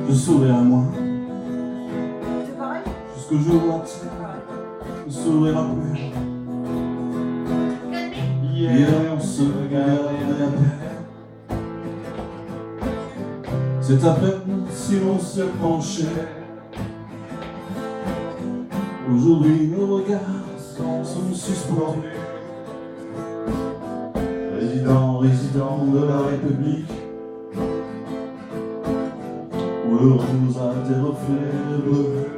je sourirai moins. Jusqu'au jour où la terre ne sourira plus. Hier on se regardait à peine. C'est à peine si l'on se penchait. Aujourd'hui nos regards sont suspendus. Résident de la République, où le rose a des reflets bleus.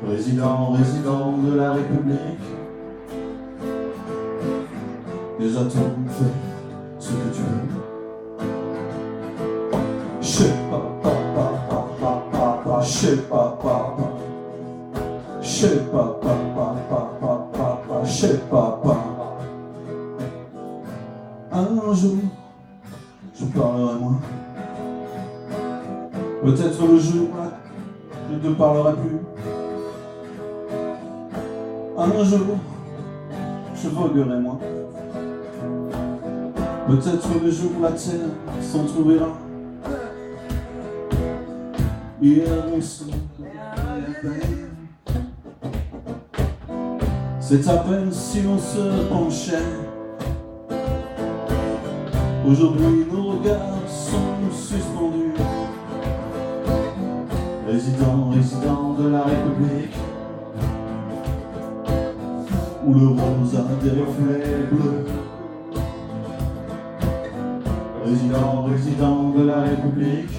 Résident de la République, les atomes font ce que tu veux. Chez papa, chez papa, chez papa, chez papa. Un jour, je parlerai moins. Peut-être le jour là, je ne te parlerai plus. Un jour, je voguerai moins. Peut-être le jour où la terre s'en trouvera. Hier on se regardait à peine. C'est à peine si l'on se penchait. Aujourd'hui nos regards sont suspendus. Résident de la République, où le rose a des reflets bleus. Résident de la République,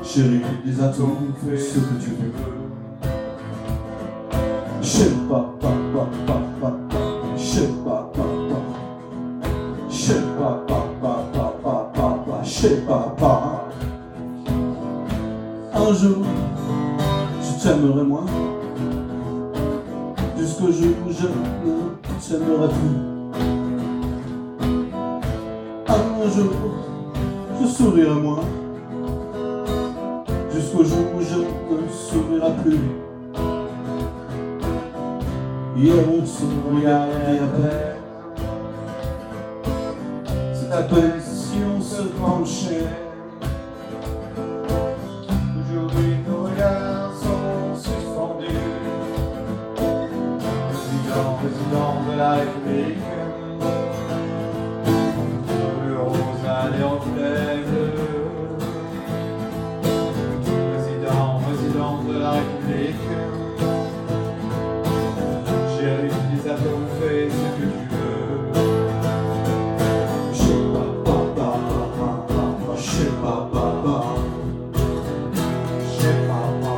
chérie, les atomes, fais ce que tu veux. Chez papa, chez papa, chez papa, chez papa. Un jour, je t'aimerai moins. Jusqu'au jour où je ne t'aimerai plus. Un jour, je sourirai moins. Jusqu'au jour où je ne sourirai plus. Hier on se regardait à peine. C'est à peine si on se penchait. Aujourd'hui nos regards sont suspendus. Président de la République, le rose a des reflets bleus. Président de la République, chérie, les atomes, fais ce que tu veux. Chez papa, chez papa, chez papa, chez papa.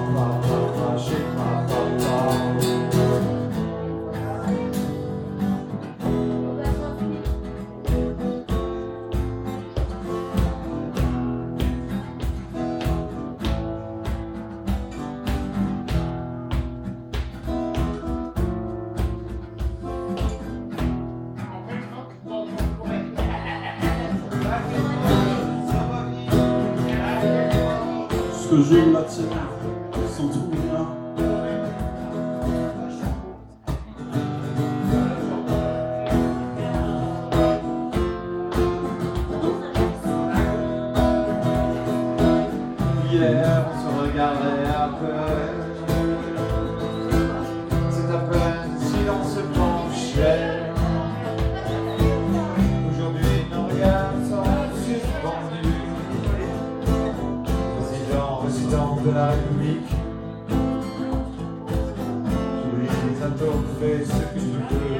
Jusqu'au jour où la terre s'en trouvera. Hier on se regardait à peine. C'est à peine si l'on se penchait. Aujourd'hui nos regards sont suspendus. Président de la République, les atomes, fais ce que tu veux.